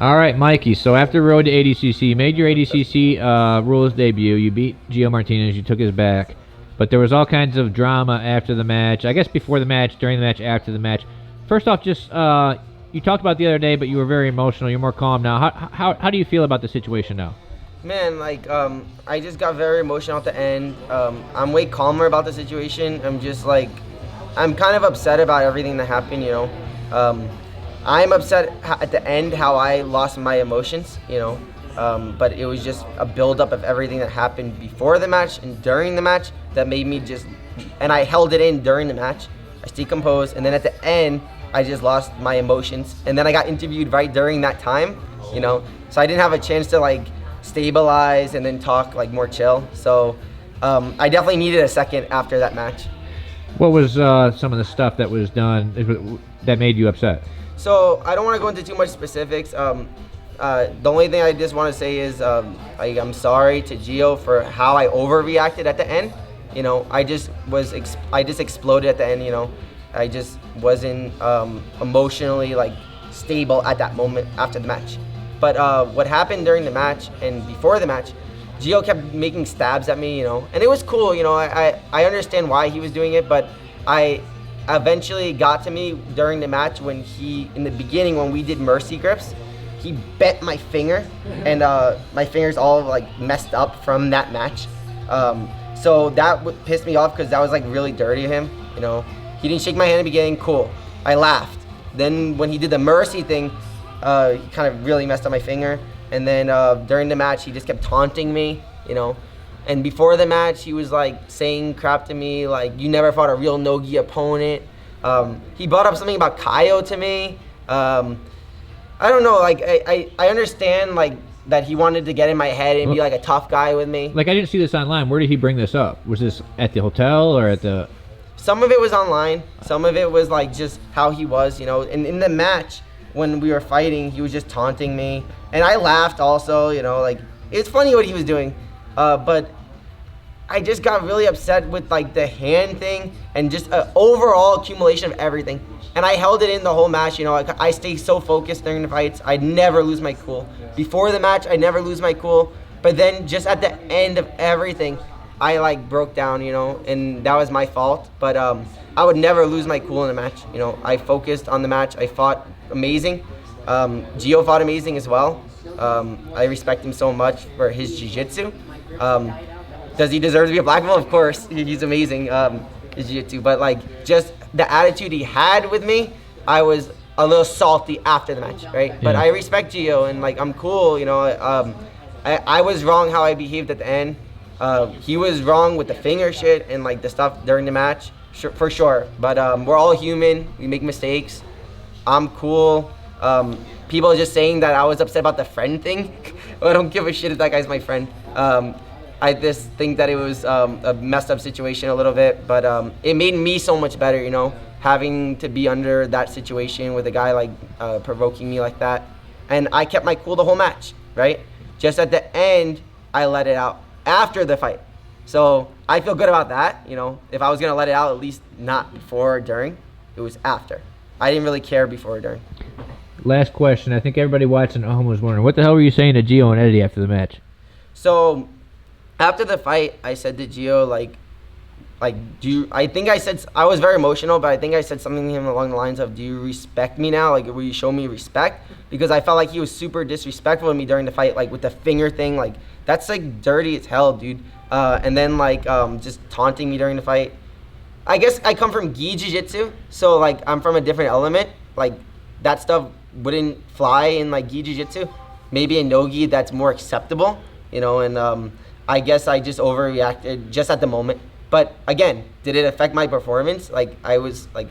All right, Mikey. So after Road to ADCC, you made your ADCC rules debut. You beat Geo Martinez. You took his back, but there was all kinds of drama after the match. I guess before the match, during the match, after the match. First off, just you talked about the other day, but you were very emotional. You're more calm now. How do you feel about the situation now? Man, like, I just got very emotional at the end. I'm way calmer about the situation. I'm just like, I'm kind of upset about everything that happened, you know. I'm upset at the end how I lost my emotions, you know. But it was just a buildup of everything that happened before the match and during the match that made me just, and I held it in during the match. I stayed composed, and then at the end, I just lost my emotions. And then I got interviewed right during that time, you know. So I didn't have a chance to like stabilize and then talk like more chill. So I definitely needed a second after that match. What was some of the stuff that was done that made you upset? So I don't want to go into too much specifics. The only thing I just want to say is I'm sorry to Geo for how I overreacted at the end. You know, I just exploded at the end. You know, I just wasn't emotionally like stable at that moment after the match. But what happened during the match and before the match, Geo kept making stabs at me. You know, and it was cool. You know, I understand why he was doing it, but I eventually got to me during the match when in the beginning when we did mercy grips, he bent my finger and my finger's all like messed up from that match. So that pissed me off because that was like really dirty of him, you know. He didn't shake my hand in the beginning, cool. I laughed. Then when he did the mercy thing, he kind of really messed up my finger. And then during the match, he just kept taunting me, you know. And before the match, he was like saying crap to me, like, you never fought a real no-gi opponent. He brought up something about Kaio to me. I don't know, like, I understand, like, that he wanted to get in my head and be like a tough guy with me. Like, I didn't see this online. Where did he bring this up? Was this at the hotel or at the... Some of it was online. Some of it was, like, just how he was, you know. And in the match, when we were fighting, he was just taunting me. And I laughed also, you know, like, it's funny what he was doing. But I just got really upset with like the hand thing and just an overall accumulation of everything. And I held it in the whole match, you know. I stay so focused during the fights. I never lose my cool. Before the match, I never lose my cool. But then just at the end of everything, I like broke down, you know, and that was my fault. But I would never lose my cool in a match. You know, I focused on the match. I fought amazing. Geo fought amazing as well. I respect him so much for his jiu-jitsu. Does he deserve to be a black belt? Of course, he's amazing, his jiu-jitsu. But like, just the attitude he had with me, I was a little salty after the match, right? Yeah. But I respect Geo, and like, I'm cool, you know. I was wrong how I behaved at the end. He was wrong with the finger shit and like the stuff during the match, for sure. But we're all human. We make mistakes. I'm cool. People are just saying that I was upset about the friend thing. I don't give a shit if that guy's my friend. I just think that it was a messed up situation a little bit, but it made me so much better, you know, having to be under that situation with a guy like provoking me like that. And I kept my cool the whole match, right? Just at the end, I let it out after the fight. So I feel good about that, you know. If I was gonna let it out, at least not before or during, it was after. I didn't really care before or during. Last question. I think everybody watching at home was wondering, what the hell were you saying to Geo and Eddie after the match? So after the fight, I said to Geo, like, I think I said, I was very emotional, but I think I said something to him along the lines of, do you respect me now? Like, will you show me respect? Because I felt like he was super disrespectful to me during the fight, like with the finger thing, like, that's like dirty as hell, dude. And then like, just taunting me during the fight. I guess I come from gi jiu-jitsu, so like, I'm from a different element. Like, that stuff wouldn't fly in like gi jiu-jitsu. Maybe in no-gi that's more acceptable, you know, and I guess I just overreacted just at the moment. But again, did it affect my performance? Like, I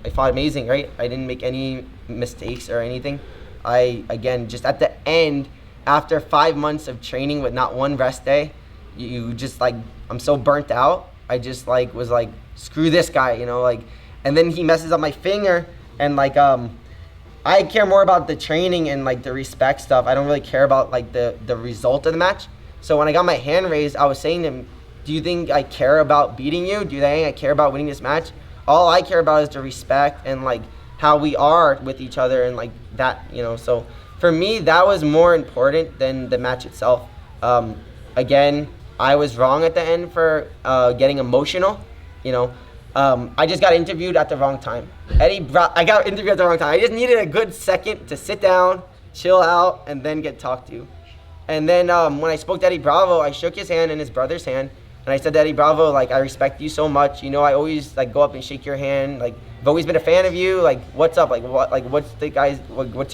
fought amazing, right? I didn't make any mistakes or anything. Again, just at the end, after 5 months of training with not one rest day, you just like, I'm so burnt out. I just like, was like, screw this guy, you know, like, and then he messes up my finger and like, I care more about the training and like the respect stuff. I don't really care about like the result of the match. So when I got my hand raised, I was saying to him, do you think I care about beating you? Do you think I care about winning this match? All I care about is the respect and like how we are with each other and like that, you know. So for me, that was more important than the match itself. Again, I was wrong at the end for getting emotional, you know. I just got interviewed at the wrong time. I got interviewed at the wrong time. I just needed a good second to sit down, chill out, and then get talked to. And then when I spoke to Eddie Bravo, I shook his hand and his brother's hand, and I said to Eddie Bravo, like, I respect you so much. You know, I always like go up and shake your hand. Like, I've always been a fan of you. Like, what's up? Like, what's your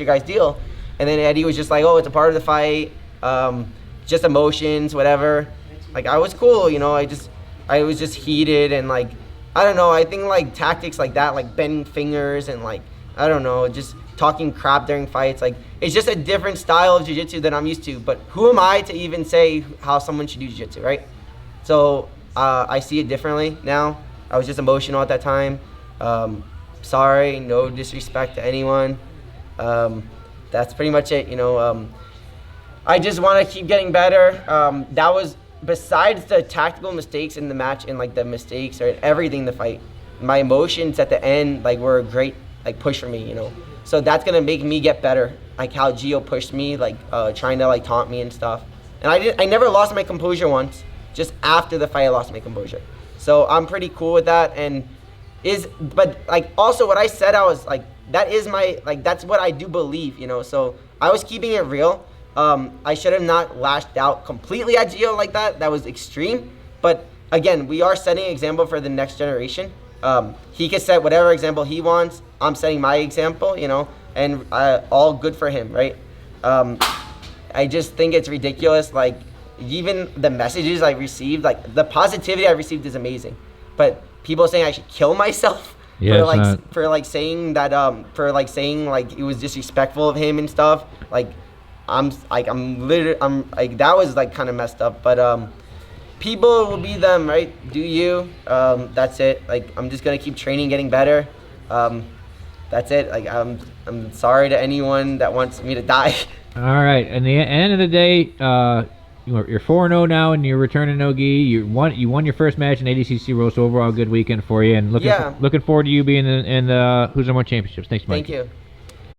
guys' deal? And then Eddie was just like, oh, it's a part of the fight. Just emotions, whatever. Like, I was cool, you know. I was just heated and like, I don't know. I think like tactics like that, like bending fingers and like, I don't know, just talking crap during fights. Like, it's just a different style of jiu-jitsu than I'm used to. But who am I to even say how someone should do jiu-jitsu, right? So I see it differently now. I was just emotional at that time. Sorry, no disrespect to anyone. That's pretty much it, you know. I just want to keep getting better. That was, besides the tactical mistakes in the match and like the mistakes or everything in the fight, my emotions at the end like were a great like push for me, you know. So that's gonna make me get better, like how Geo pushed me, like trying to like taunt me and stuff. And I never lost my composure once. Just after the fight, I lost my composure. So I'm pretty cool with that. But like also what I said, I was like, that is my, like, that's what I do believe, you know. So I was keeping it real. I should have not lashed out completely at Geo like that. That was extreme. But again, we are setting an example for the next generation. He can set whatever example he wants. I'm setting my example, you know, and all good for him, right? I just think it's ridiculous. Like, even the messages I received, like the positivity I received is amazing. But people saying I should kill myself for saying that it was disrespectful of him and stuff. Like, I'm like, that was like kind of messed up. But people will be them, right? Do you? That's it. Like, I'm just gonna keep training, getting better. That's it. Like, I'm sorry to anyone that wants me to die. All right. And the end of the day, you're 4-0 now, and you're returning no gi. You won your first match in ADCC Roast. Overall, good weekend for you, and looking forward to you being in the Who's Number One championships. Thanks, Mike. Thank you.